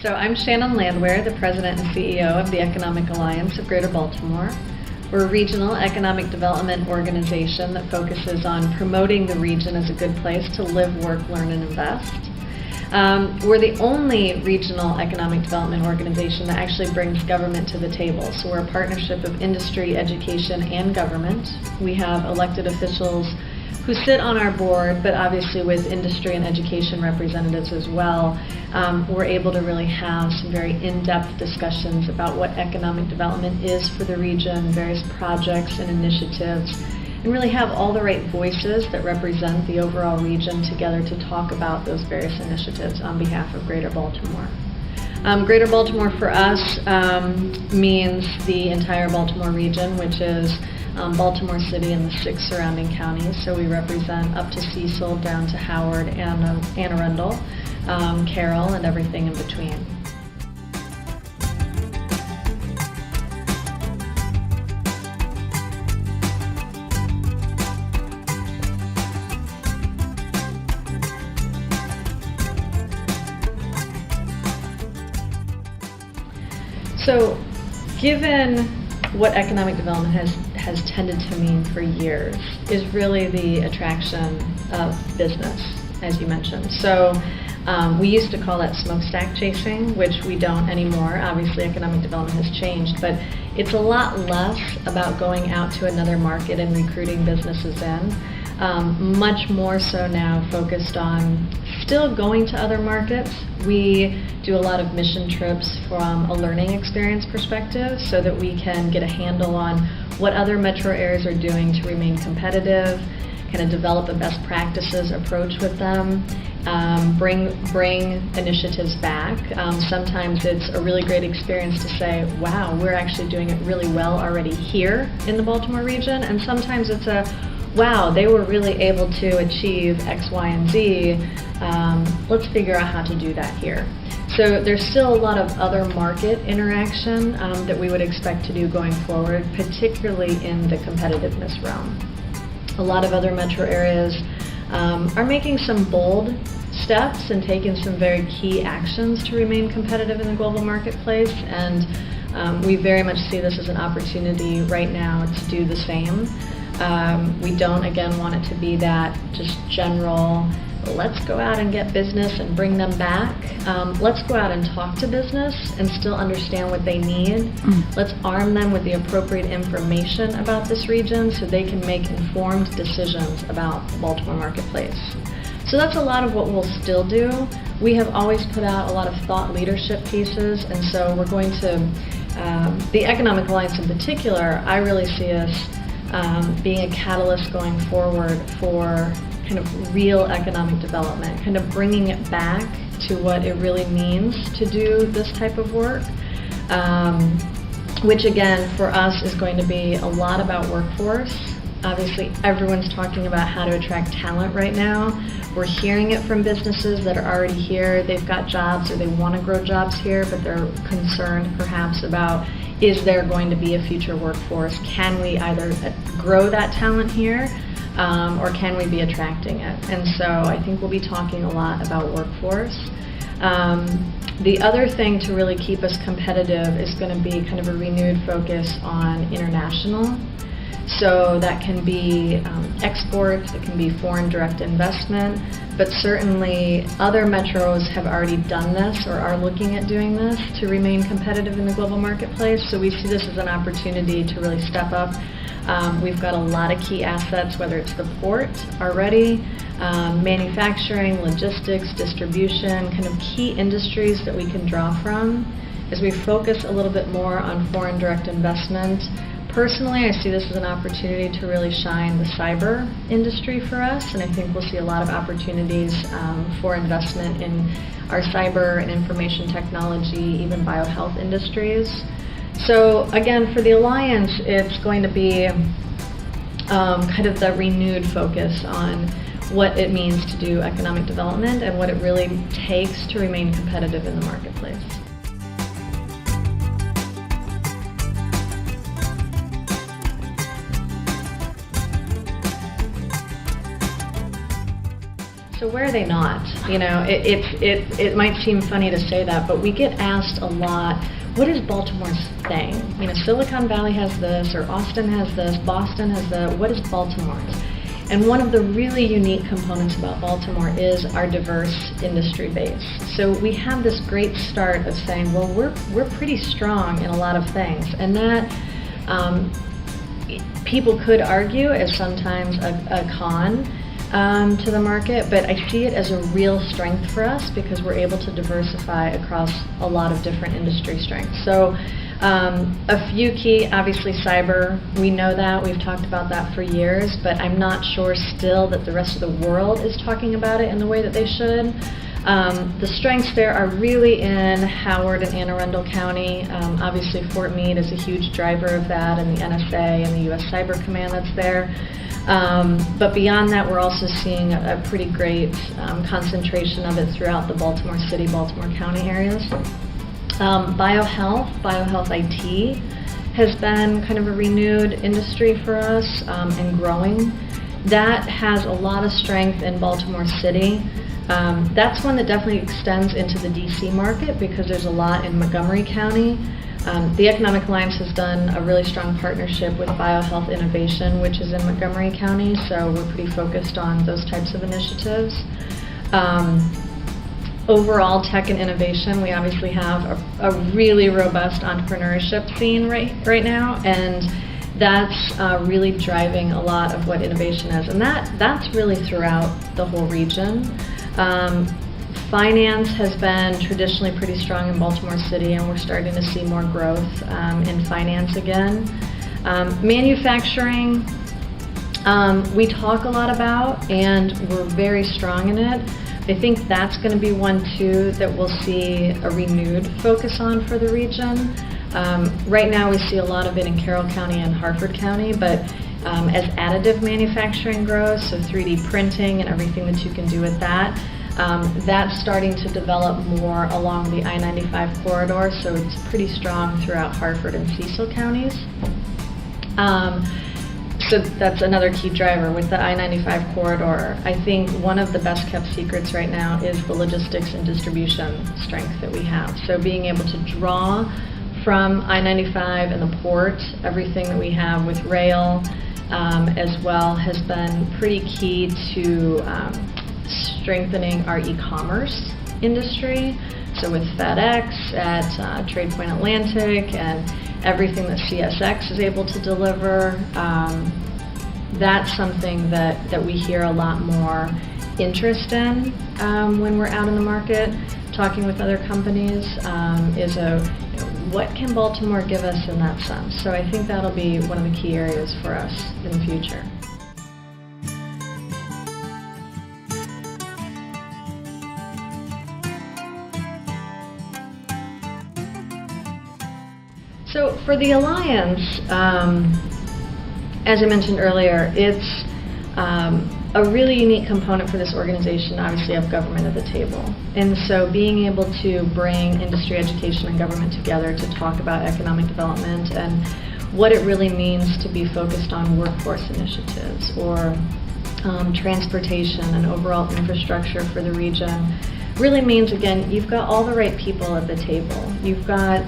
So I'm Shannon Landwehr, the President and CEO of the Economic Alliance of Greater Baltimore. We're a regional economic development organization that focuses on promoting the region as a good place to live, work, learn, and invest. We're the only regional economic development organization that actually brings government to the table. So we're a partnership of industry, education, and government. We have elected officials who sit on our board, but obviously with industry and education representatives as well. We're able to really have some very in-depth discussions about what economic development is for the region, various projects and initiatives, and really have all the right voices that represent the overall region together to talk about those various initiatives on behalf of Greater Baltimore. Greater Baltimore for us means the entire Baltimore region, which is Baltimore City and the 6 surrounding counties. So we represent up to Cecil, down to Howard and Anne Arundel, Carroll, and everything in between. So, given what economic development has tended to mean for years is really the attraction of business, as you mentioned. So we used to call that smokestack chasing, which we don't anymore. Obviously, economic development has changed, but it's a lot less about going out to another market and recruiting businesses in. Much more so now focused on still going to other markets. We do a lot of mission trips from a learning experience perspective so that we can get a handle on what other metro areas are doing to remain competitive, kind of develop a best practices approach with them, bring initiatives back. Sometimes it's a really great experience to say, wow, we're actually doing it really well already here in the Baltimore region, and sometimes it's a wow, they were really able to achieve X, Y, and Z. Let's figure out how to do that here. So there's still a lot of other market interaction that we would expect to do going forward, particularly in the competitiveness realm. A lot of other metro areas are making some bold steps and taking some very key actions to remain competitive in the global marketplace, and we very much see this as an opportunity right now to do the same. We don't, again, want it to be that just general, let's go out and get business and bring them back. Let's go out and talk to business and still understand what they need. Let's arm them with the appropriate information about this region so they can make informed decisions about the Baltimore marketplace. So that's a lot of what we'll still do. We have always put out a lot of thought leadership pieces, and so we're going to, the Economic Alliance in particular, I really see us being a catalyst going forward for kind of real economic development, kind of bringing it back to what it really means to do this type of work, which again for us is going to be a lot about workforce. Obviously everyone's talking about how to attract talent right now. We're hearing it from businesses that are already here. They've got jobs or they want to grow jobs here, but they're concerned perhaps about, is there going to be a future workforce? Can we either grow that talent here or can we be attracting it? And so I think we'll be talking a lot about workforce. The other thing to really keep us competitive is going to be kind of a renewed focus on international. So that can be export, it can be foreign direct investment, but certainly other metros have already done this or are looking at doing this to remain competitive in the global marketplace. So we see this as an opportunity to really step up. We've got a lot of key assets, whether it's the port already, manufacturing, logistics, distribution, kind of key industries that we can draw from. As we focus a little bit more on foreign direct investment, personally, I see this as an opportunity to really shine the cyber industry for us, and I think we'll see a lot of opportunities for investment in our cyber and information technology, even biohealth industries. So again, for the Alliance, it's going to be kind of the renewed focus on what it means to do economic development and what it really takes to remain competitive in the marketplace. So where are they not? You know, it might seem funny to say that, but we get asked a lot, what is Baltimore's thing? You know, Silicon Valley has this, or Austin has this, Boston has that. What is Baltimore's? And one of the really unique components about Baltimore is our diverse industry base. So we have this great start of saying, well, we're pretty strong in a lot of things, and that people could argue as sometimes a con to the market, but I see it as a real strength for us because we're able to diversify across a lot of different industry strengths. So a few key, obviously cyber, we know that, we've talked about that for years, but I'm not sure still that the rest of the world is talking about it in the way that they should. The strengths there are really in Howard and Anne Arundel County. Obviously Fort Meade is a huge driver of that, and the NSA and the U.S. Cyber Command that's there. But beyond that, we're also seeing a pretty great concentration of it throughout the Baltimore City, Baltimore County areas. Biohealth IT has been kind of a renewed industry for us and growing. That has a lot of strength in Baltimore City. That's one that definitely extends into the DC market because there's a lot in Montgomery County. The Economic Alliance has done a really strong partnership with Biohealth Innovation, which is in Montgomery County, so we're pretty focused on those types of initiatives. Overall, tech and innovation, we obviously have a really robust entrepreneurship scene right now, and that's really driving a lot of what innovation is, and that's really throughout the whole region. Finance has been traditionally pretty strong in Baltimore City, and we're starting to see more growth in finance again. Manufacturing, we talk a lot about, and we're very strong in it. I think that's going to be one, too, that we'll see a renewed focus on for the region. Right now, we see a lot of it in Carroll County and Harford County, but as additive manufacturing grows, so 3D printing and everything that you can do with that, that's starting to develop more along the I-95 corridor, so it's pretty strong throughout Harford and Cecil counties. So that's another key driver with the I-95 corridor. I think one of the best kept secrets right now is the logistics and distribution strength that we have. So being able to draw from I-95 and the port, everything that we have with rail as well has been pretty key to strengthening our e-commerce industry. So with FedEx at TradePoint Atlantic and everything that CSX is able to deliver, that's something that we hear a lot more interest in when we're out in the market talking with other companies, is what can Baltimore give us in that sense? So I think that'll be one of the key areas for us in the future. So for the Alliance, as I mentioned earlier, it's a really unique component for this organization, obviously, of government at the table. And so being able to bring industry, education, and government together to talk about economic development and what it really means to be focused on workforce initiatives or transportation and overall infrastructure for the region really means, again, you've got all the right people at the table. You've got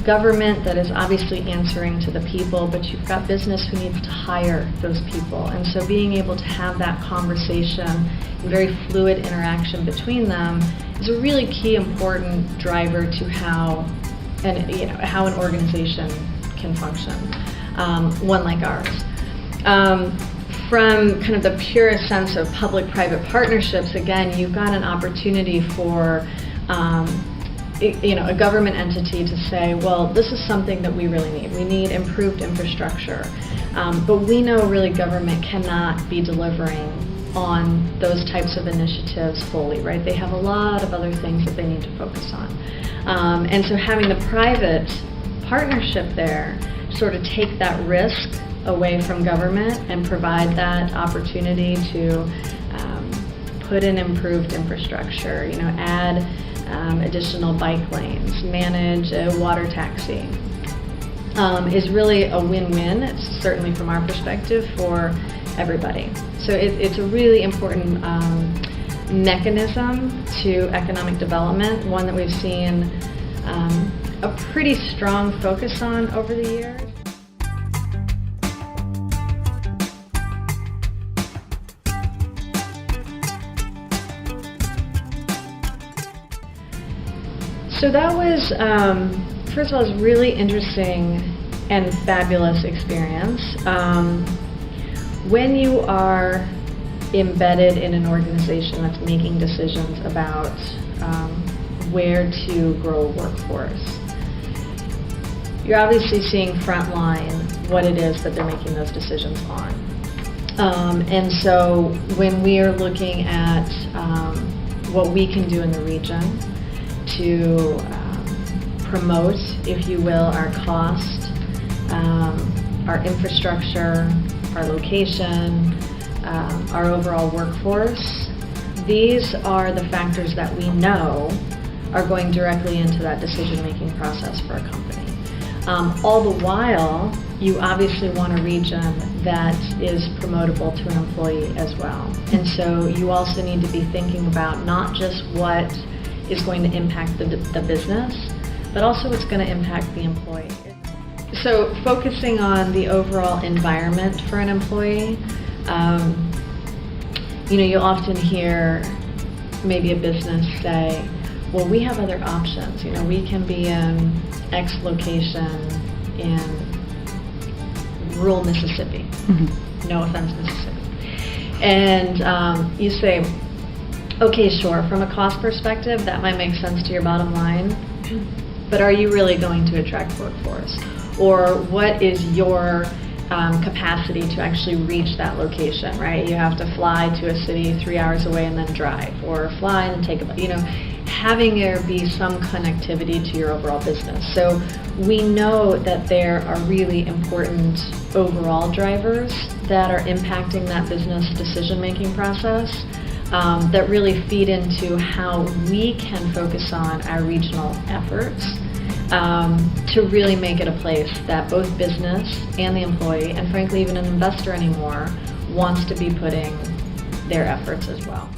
government that is obviously answering to the people, but you've got business who needs to hire those people. And so being able to have that conversation and very fluid interaction between them is a really key important driver to how an organization can function, one like ours. From kind of the purest sense of public-private partnerships, again, you've got an opportunity for a government entity to say, well, this is something that we really need. We need improved infrastructure. But we know really government cannot be delivering on those types of initiatives fully, right? They have a lot of other things that they need to focus on. And so having the private partnership there sort of take that risk away from government and provide that opportunity to put in improved infrastructure, add additional bike lanes, manage a water taxi, is really a win-win, certainly from our perspective, for everybody. So it's a really important mechanism to economic development, one that we've seen a pretty strong focus on over the years. So that was, first of all, it was really interesting and fabulous experience. When you are embedded in an organization that's making decisions about where to grow a workforce, you're obviously seeing frontline what it is that they're making those decisions on. And so when we are looking at what we can do in the region to promote, if you will, our cost, our infrastructure, our location, our overall workforce, these are the factors that we know are going directly into that decision-making process for a company. All the while, you obviously want a region that is promotable to an employee as well. And so you also need to be thinking about not just what is going to impact the business, but also what's going to impact the employee. So focusing on the overall environment for an employee, you'll often hear maybe a business say, well, we have other options. We can be in X location in rural Mississippi. Mm-hmm. No offense, Mississippi. And you say, okay, sure, from a cost perspective, that might make sense to your bottom line, but are you really going to attract workforce? Or what is your capacity to actually reach that location, right? You have to fly to a city 3 hours away and then drive, or fly and take having there be some connectivity to your overall business. So we know that there are really important overall drivers that are impacting that business decision-making process that really feed into how we can focus on our regional efforts to really make it a place that both business and the employee, and frankly even an investor anymore, wants to be putting their efforts as well.